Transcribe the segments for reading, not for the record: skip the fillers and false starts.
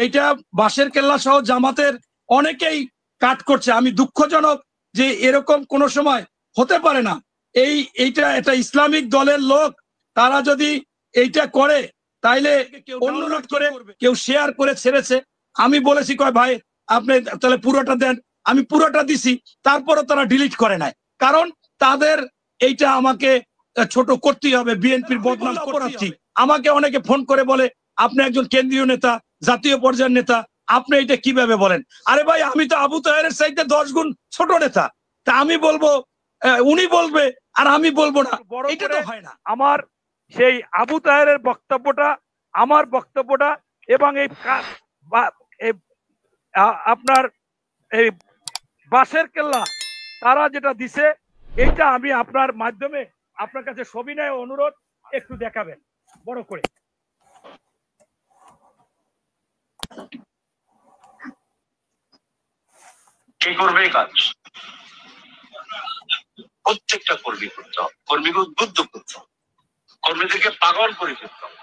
এইটা বাঁশের কেল্লা সহ জামাতের অনেকেই কাট করছে। আমি দুঃখজনক যে এরকম কোন সময় হতে পারে না। এইটা একটা ইসলামিক দলের লোক, তারা যদি এইটা করে তাইলে অনুরোধ করে কেউ শেয়ার করে ছেড়েছে। আমি বলেছি কয় ভাই আপনি তাহলে পুরোটা দেন, আমি পুরোটা দিছি, তারপরে তারা ডিলিট করে নাই। কারণ তাদের এইটা আমাকে ছোট করতেই হবে, বিএনপির বদনাম করতে। আমাকে অনেকে ফোন করে বলে আপনি একজন কেন্দ্রীয় নেতা, জাতীয় পর্যায়ের নেতা, আপনি এটা কিভাবে বলেন? আরে ভাই আমি তো আবু তাহেরের চাইতে 10 গুণ ছোট নেতা, তা আমি বলবো উনি বলবে আর আমি বলবো না, এটা তো হয় না। আমার সেই আবু তাহেরের বক্তব্যটা, আমার বক্তব্যটা এবং এই আপনার এই বাঁশের কেল্লা তারা যেটা দিছে, এইটা আমি আপনার মাধ্যমে আপনার কাছে সবিনয় অনুরোধ একটু দেখাবেন বড় করে। কে করবে এই কাজ? প্রত্যেকটা কর্মী করতে হবে, কর্মীকে উদ্বুদ্ধ করতে হবে, কর্মীদেরকে পাগল করে ফেলতে হবে।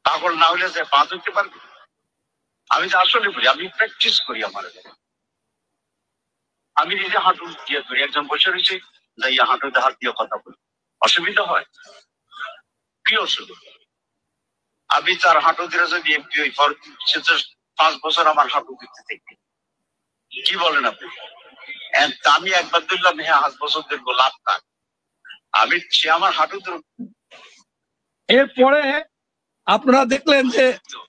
পাগল না হলে যে পা ধরতে পারবে। আমি যে আসলে বলি, আমি প্র্যাকটিস করি আমার, আমি নিজে হাঁটু দিয়ে ধরি, একজন বসে রয়েছে যাইয়া হাঁটুতে হাত দিয়ে কথা বলি, অসুবিধা হয়? কি অসুবিধা? আমি তার হাঁটু দিয়ে যদি এমপি হই, 5 বছর আমার হাঁটু দিতে থাকবে, কি বলেন আপনি? আমি একবার দিলাম, হ্যাঁ 5 বছর দেখবো, লাভ কার? আমি সে আমার হাঁটু ধরুন। এরপরে আপনারা দেখলেন যে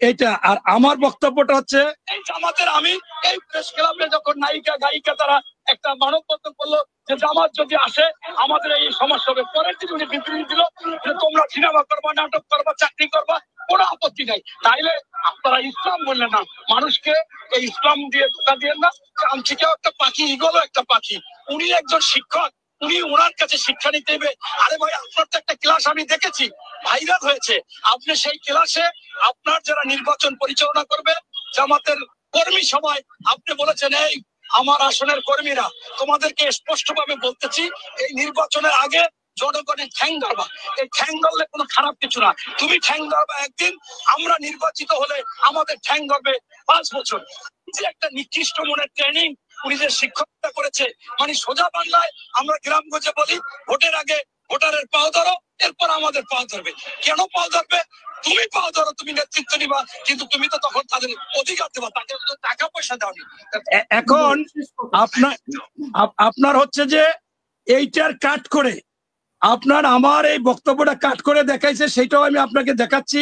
এইটা, আর আমার বক্তব্যটা হচ্ছে এই জামাতের, আমি এই প্রেস ক্লাবে যখন নায়িকা গায়িকা তারা একটা মানববন্ধন করলো যে জামাত যদি আসে আমাদের এই সমস্যা হবে, পরের দিন উনি বিবৃতি দিল যে তোমরা সিনেমা করবা, নাটক করবা, চাকরি করবা, কোনো আপত্তি নাই। তাইলে আপনারা ইসলাম বললেন না, মানুষকে এই ইসলাম দিয়ে ধোকা দিয়ে না। চামচিকেও একটা পাখি, ইগলও একটা পাখি, উনি একজন শিক্ষক, উনি ওনার কাছে শিক্ষা নিতে হবে। আরে ভাই আপনার তো একটা ক্লাস আমি দেখেছি ভাইরাল হয়েছে, আপনি সেই ক্লাসে আপনার যারা নির্বাচন পরিচালনা করবে জামাতের কর্মী সভায় আপনি বলেছেন এই আমার আসনের কর্মীরা তোমাদেরকে স্পষ্ট ভাবে বলতেছি, এই নির্বাচনের আগে জনগণের ঠ্যাং ধরবা। এই ঠ্যাং ধরলে কোনো খারাপ কিছু না, তুমি ঠ্যাং ধরবা একদিন, আমরা নির্বাচিত হলে আমাদের ঠ্যাং ধরবে 5 বছর। যে একটা নিকৃষ্ট মনের ট্রেনিং উনি যে শিক্ষকতা করেছে, মানে সোজা বাংলায় আমরা গ্রামগঞ্জে বলি ভোটের আগে ভোটারের পাও ধরো, এরপর আমাদের পাও ধরবে। কেন পাও ধরবে? তুমি পাও ধরো, তুমি নেতৃত্ব নিবা, কিন্তু তুমি তো তখন তাদের অধিকার দেবা, তাকে টাকা পয়সা দাওনি। এখন আপনার হচ্ছে যে এইটার কাট করে আপনার আমার এই বক্তব্যটা কাট করে দেখাইছে, সেটাও আমি আপনাকে দেখাচ্ছি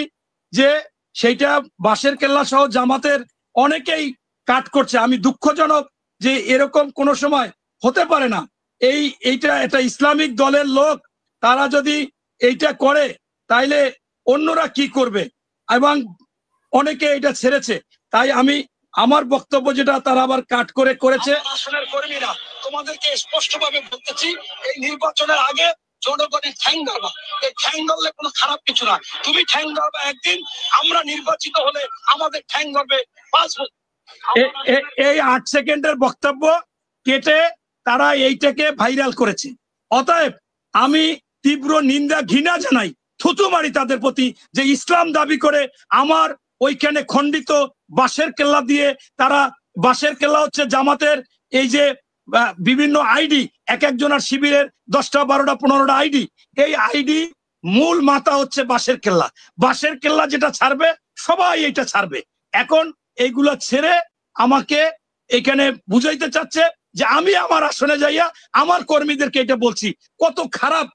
যে সেইটা বাঁশের কেল্লা সহ জামাতের অনেকেই কাট করছে। আমি দুঃখজনক যে এরকম কোন সময় হতে পারে না। এইটা একটা ইসলামিক দলের লোক, তারা যদি এইটা করে তাইলে অন্যরা কি করবে, এবং অনেকে এটা ছেড়েছে। তাই আমি আমার বক্তব্য যেটা তারা আবার কাট করে করেছে। আসনের কর্মীরা তোমাদেরকে স্পষ্ট ভাবে বলতেছি, এই নির্বাচনের আগে জনগণের ঠ্যাং ধরবা। এই ঠ্যাং ধরলে কোনো খারাপ কিছু না, তুমি ঠ্যাং ধরবা একদিন, আমরা নির্বাচিত হলে আমাদের ঠ্যাং ধরবে 5 বছর। এই 8 সেকেন্ডের বক্তব্য কেটে তারা এইটাকে ভাইরাল করেছে। অতএব আমি তীব্র নিন্দা ঘৃণা জানাই, থুতু মারি তাদের প্রতি যে ইসলাম দাবি করে আমার ওইখানে খণ্ডিত বাঁশের কেল্লা দিয়ে তারা, বাঁশের কেল্লা হচ্ছে জামাতের এই যে বিভিন্ন আইডি, এক একজনের শিবিরের 10টা 12টা 15টা আইডি, এই আইডি মূল মাথা হচ্ছে বাঁশের কেল্লা। বাঁশের কেল্লা যেটা ছাড়বে সবাই এটা ছাড়বে। এখন এইগুলা ছেড়ে আমাকে এখানে বুঝাইতে চাচ্ছে যে আমি আমার আসনে যাইয়া আমার কর্মীদেরকে এটা বলছি। কত খারাপ!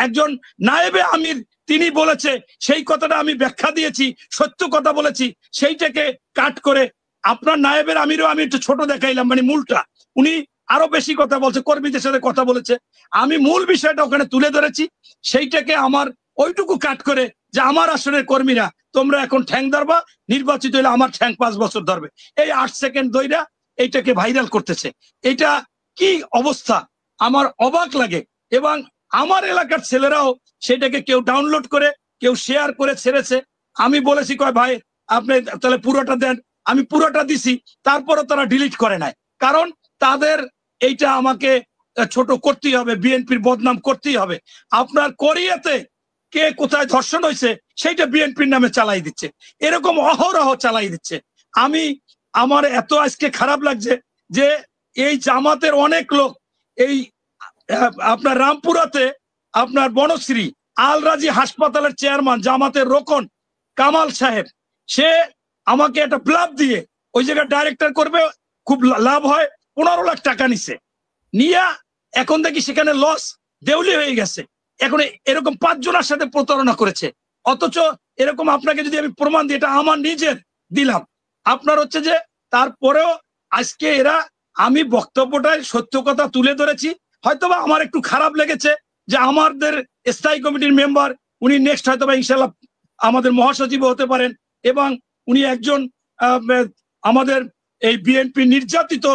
একজন নায়েবে আমির তিনি বলেছে, সেই কথাটা আমি ব্যাখ্যা দিয়েছি, সত্য কথা বলেছি, সেইটাকে কাট করে আপনার নায়েবের আমিরও আমি একটু ছোট দেখাইলাম, মানে মূলটা উনি আরো বেশি কথা বলছে, কর্মীদের সাথে কথা বলেছে, আমি মূল বিষয়টা ওখানে তুলে ধরেছি, সেইটাকে আমার ওইটুকু কাট করে যে আমার আসনের কর্মীরা তোমরা এখন ঠ্যাং ধরবা, নির্বাচিত হলে আমার ঠ্যাং 5 বছর ধরবে। এই 8 সেকেন্ড ধইরা এইটাকে ভাইরাল করতেছে। এটা কি অবস্থা, আমার অবাক লাগে। এবং আমার এলাকার ছেলেরাও সেটাকে কেউ ডাউনলোড করে কেউ শেয়ার করে ছেড়েছে। আমি বলেছি কয় ভাই আপনি তাহলে পুরোটা দেন, আমি পুরোটা দিছি, তারপরে তারা ডিলিট করে নাই। কারণ তাদের এইটা আমাকে ছোট করতেই হবে, বিএনপির বদনাম করতেই হবে। আপনার কোরিয়াতে কে কোথায় ধর্ষণ হয়েছে সেইটা বিএনপির নামে চালাই দিচ্ছে, এরকম অহরহ চালাই দিচ্ছে। আমার এত আজকে খারাপ লাগছে যে এই জামাতের অনেক লোক এই আপনার রামপুরাতে আপনার বনশ্রী আল রাজি হাসপাতালের চেয়ারম্যান জামাতের রোকন কামাল সাহেব, সে আমাকে একটা ব্লাব দিয়ে ওই জায়গায় ডাইরেক্টর করবে, খুব লাভ হয়, 15 লাখ টাকা নিছে, নিয়ে এখন দেখি সেখানে লস, দেউলি হয়ে গেছে। এখন এরকম 5 জনের সাথে প্রতারণা করেছে, অথচ এরকম আপনাকে যদি আমি প্রমাণ দিই, এটা আমার নিজের দিলাম, আপনার হচ্ছে যে তারপরেও আজকে এরা, আমি বক্তব্যটাই সত্য কথা তুলে ধরেছি। হয়তোবা আমার একটু খারাপ লেগেছে যে আমাদের স্থায়ী কমিটির মেম্বার উনি নেক্সট হয়তোবা ইনশাল্লাহ আমাদের মহাসচিব হতে পারেন, এবং উনি একজন আমাদের এই বিএনপি নির্যাতিত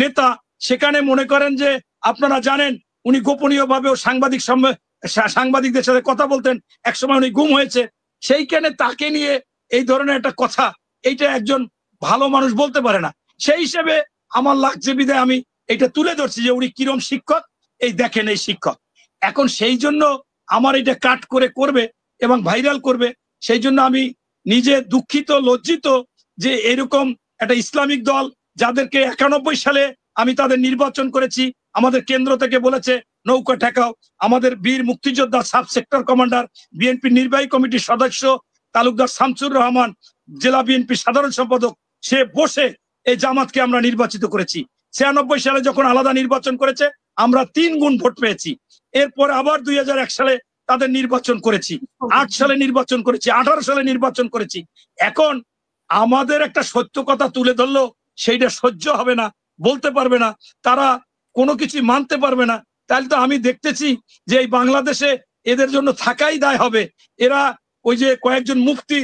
নেতা। সেখানে মনে করেন যে আপনারা জানেন উনি গোপনীয়ভাবেও সাংবাদিকদের সাথে কথা বলতেন, একসময় উনি গুম হয়েছে, সেইখানে তাকে নিয়ে এই ধরনের একটা কথা, এইটা একজন ভালো মানুষ বলতে পারে না। সেই হিসেবে আমার লাগছে বিধায় আমি এটা তুলে ধরছি যে উনি কিরম শিক্ষক, এই দেখেন এই শিক্ষক। এখন সেই জন্য আমার এটা কাট করে করবে এবং ভাইরাল করবে, সেই জন্য আমি নিজে দুঃখিত, লজ্জিত যে এরকম একটা ইসলামিক দল, যাদেরকে 91 সালে আমি তাদের নির্বাচন করেছি, আমাদের কেন্দ্র থেকে বলেছে নৌকা ঠেকাও, আমাদের বীর মুক্তিযোদ্ধা সাব সেক্টর কমান্ডার, বিএনপি নির্বাহী কমিটির সদস্য তালুকদার শামসুর রহমান, জেলা বিএনপি সাধারণ সম্পাদক, সে বসে এই জামাতকে আমরা নির্বাচিত করেছি। 96 সালে যখন আলাদা নির্বাচন করেছে আমরা 3 গুণ ভোট পেয়েছি। এরপরে আবার 2001 সালে তাদের নির্বাচন করেছি, 8 সালে নির্বাচন করেছি, 18 সালে নির্বাচন করেছি। এখন আমাদের একটা সত্য কথা তুলে ধরলো সেইটা সহ্য হবে না, বলতে পারবে না, তারা কোনো কিছু মানতে পারবে না। তাহলে তো আমি দেখতেছি যে এই বাংলাদেশে এদের জন্য থাকাই দায় হবে। এরা ওই যে কয়েকজন মুফতি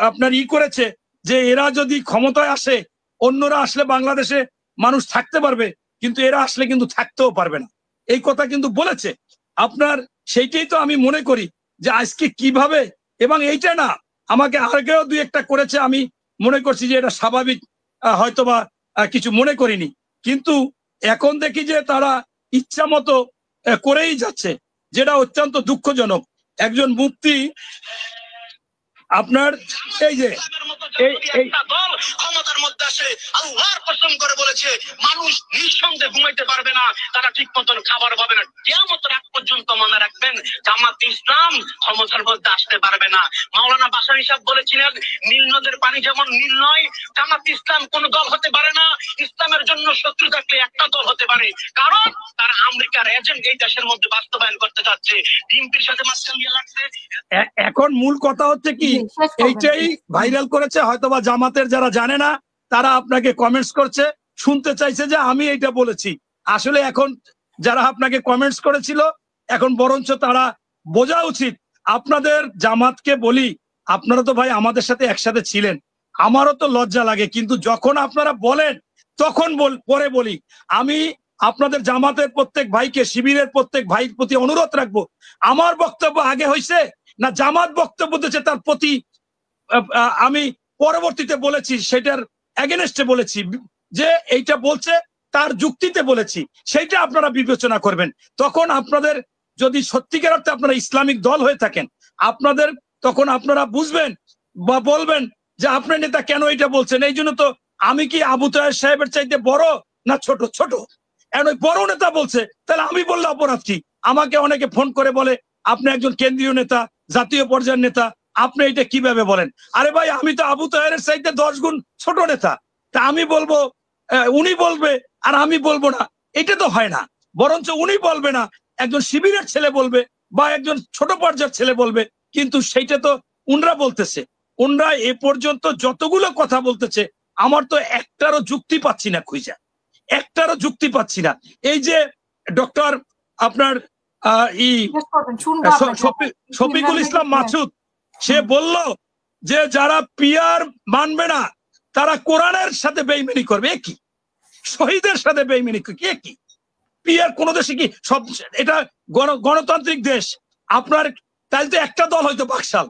আপনার করেছে যে এরা যদি ক্ষমতায় আসে, অন্যরা আসলে বাংলাদেশে মানুষ থাকতে পারবে, কিন্তু এরা আসলে কিন্তু থাকতেও পারবে না, এই কথা কিন্তু বলেছে আপনার। সেইটাই তো আমি মনে করি যে আজকে কিভাবে, এবং এইটা না আমাকে আগেও 2-1টা করেছে, আমি মনে করছি যে এটা স্বাভাবিক, হয়তোবা কিছু মনে করিনি, কিন্তু এখন দেখি যে তারা ইচ্ছা মতো করেই যাচ্ছে, যেটা অত্যন্ত দুঃখজনক। একজন মুফতি আপনার এই যে দল ক্ষমতার মধ্যে আসে, আল্লাহর কসম করে বলেছে মানুষ নিঃসন্দেহে ঘুমাইতে পারবে না, তারা ঠিক মতন খাবার পাবে না। কিয়ামতের আগ পর্যন্ত মনে রাখবেন জামাত ইসলাম ক্ষমতার মধ্যে আসতে পারবে না। মাওলানা বাসারী সাহেব বলেছিলেন নীল নদের পানি যেমন নীল নয়, জামাত ইসলাম কোন দল হতে পারে না। ইসলামের জন্য শত্রু থাকলে একটা দল হতে পারে, কারণ তারা আমেরিকার এজেন্ট এই দেশের মধ্যে বাস্তবায়ন করতে চাচ্ছে। বিএনপির সাথে মাঝখান দিয়ে লাগছে। এখন মূল কথা হচ্ছে কি, এইটাই ভাইরাল করেছে, হয়তোবা জামাতের যারা জানে না তারা আপনাকে কমেন্টস করছে, শুনতে চাইছে যে আমি এইটা বলেছি। আসলে এখন যারা আপনাকে কমেন্টস করেছিল, এখন বরঞ্চ তারা বোঝা উচিত। আপনাদের জামাতকে বলি, আপনারা তো ভাই আমাদের সাথে একসাথে ছিলেন, আমারও তো লজ্জা লাগে, কিন্তু যখন আপনারা বলেন তখন পরে বলি। আমি আপনাদের জামাতের প্রত্যেক ভাইকে, শিবিরের প্রত্যেক ভাইয়ের প্রতি অনুরোধ রাখবো, আমার বক্তব্য আগে হয়েছে না জামাত বক্তব্য দিয়েছে তার প্রতি আমি পরবর্তীতে বলেছি, সেটার এগেনস্টে বলেছি, যে এইটা বলছে তার যুক্তিতে বলেছি, সেইটা আপনারা বিবেচনা করবেন। তখন আপনাদের যদি সত্যিকার অর্থে আপনারা ইসলামিক দল হয়ে থাকেন, আপনাদের তখন আপনারা বুঝবেন বা বলবেন যে আপনার নেতা কেন এটা বলছেন। এই জন্য তো আমি কি আবু তাহের সাহেবের চাইতে বড় না ছোট? ছোট। এখন ওই বড় নেতা বলছে, তাহলে আমি বললে অপরাধ কি? আমাকে অনেকে ফোন করে বলে আপনি একজন কেন্দ্রীয় নেতা, জাতীয় পর্যায়ের নেতা, আপনি এটা কিভাবে বলেন? আরে ভাই, আমি তো আবু তাহেরের চাইতে 10 গুণ ছোট নেতা, তা আমি বলবো উনি বলবে আর আমি বলবো না, এটা তো হয় না। বরঞ্চ উনি বলবে না, একজন শিবিরের ছেলে বলবে বা একজন ছোট পর্যায়ের ছেলে বলবে, কিন্তু সেইটা তো উনরা বলতেছে। উনরা এ পর্যন্ত যতগুলো কথা বলতেছে, আমার তো একটারও যুক্তি পাচ্ছি না, খুঁজা একটারও যুক্তি পাচ্ছি না। এই যে ডক্টর আপনার শফিকুল ইসলাম মাসুদ, সে বলল যে যারা পিয়ার মানবে না তারা কোরআনের সাথে বেইমানি করবে। কি শহীদের সাথে বেইমানি কি? পিয়ার কোন দেশে কি সব, এটা গণতান্ত্রিক দেশ আপনার, তাই তো একটা দল হয়তো বাকশাল,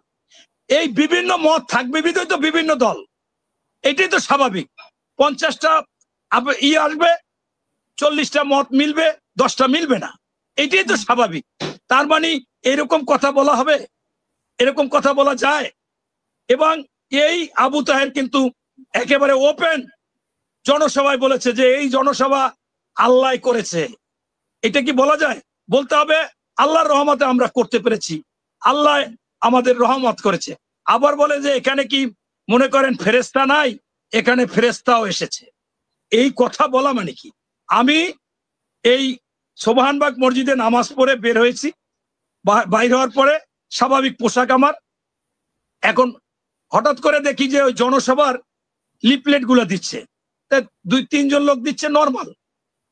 এই বিভিন্ন মত থাকবে বিধই তো বিভিন্ন দল, এটাই তো স্বাভাবিক। 50টা আসবে, 40টা মত মিলবে, 10টা মিলবে না, এটাই তো স্বাভাবিক। তার মানে এরকম কথা বলা হবে? এরকম কথা বলা যায়? এবং এই আবু তাহের কিন্তু একেবারে ওপেন জনসভায় বলেছে যে এই জনসভা আল্লাহ করেছে। এটা কি বলা যায়? বলতে হবে আল্লাহর রহমতে আমরা করতে পেরেছি, আল্লাহ আমাদের রহমত করেছে। আবার বলে যে এখানে কি মনে করেন ফেরেশতা নাই? এখানে ফেরেশতাও এসেছে। এই কথা বলা মানে কি? আমি এই সোবহানবাগ মসজিদে নামাজ পড়ে বের হয়েছি, বাইর হওয়ার পরে স্বাভাবিক পোশাক আমার, এখন হঠাৎ করে দেখি যে ওই জনসভার লিফলেট গুলো দিচ্ছে, 2-3 জন লোক দিচ্ছে নর্মাল।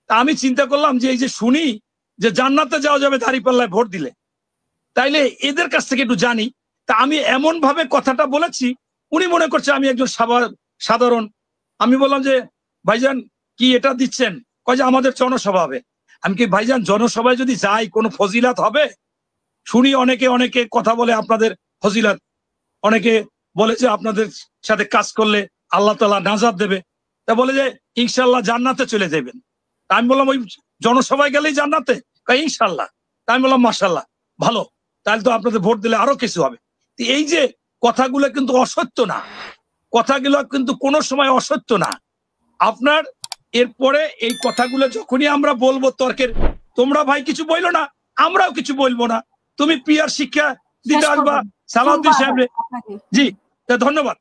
তা আমি চিন্তা করলাম যে এই যে শুনি যে জান্নাতে যাওয়া যাবে দাঁড়িপাল্লায় ভোট দিলে, তাইলে এদের কাছ থেকে একটু জানি। তা আমি এমন ভাবে কথাটা বলেছি, উনি মনে করছে আমি একজন সাধারণ। আমি বললাম যে ভাইজান কি এটা দিচ্ছেন? কয় যে আমাদের জনসভা হবে। আমি কি ভাইজান জনসভায় যদি যাই কোনো ফজিলাত হবে? শুনি অনেকে কথা বলে আপনাদের ফজিলাত, অনেকে বলে যে আপনাদের সাথে কাজ করলে আল্লাহ তাআলা নাজাত দেবে। তা বলে যে ইনশাল্লাহ জান্নাতে চলে যাবেন। তা আমি বললাম ওই জনসভায় গেলেই জান্নাতে? কয় ইনশাল্লাহ। তা আমি বললাম মাশাল্লাহ, ভালো, তাহলে তো আপনাদের ভোট দিলে আরো কিছু হবে। এই যে কথাগুলো কিন্তু অসত্য না, কথাগুলো কিন্তু কোনো সময় অসত্য না। আপনার এরপরে এই কথাগুলো যখনই আমরা বলবো তর্কের, তোমরা ভাই কিছু বললো না, আমরাও কিছু বলবো না। তুমি পিয়ার শিক্ষা দিতে আসবা সালাউদ্দিন সাহেব। জি, ধন্যবাদ।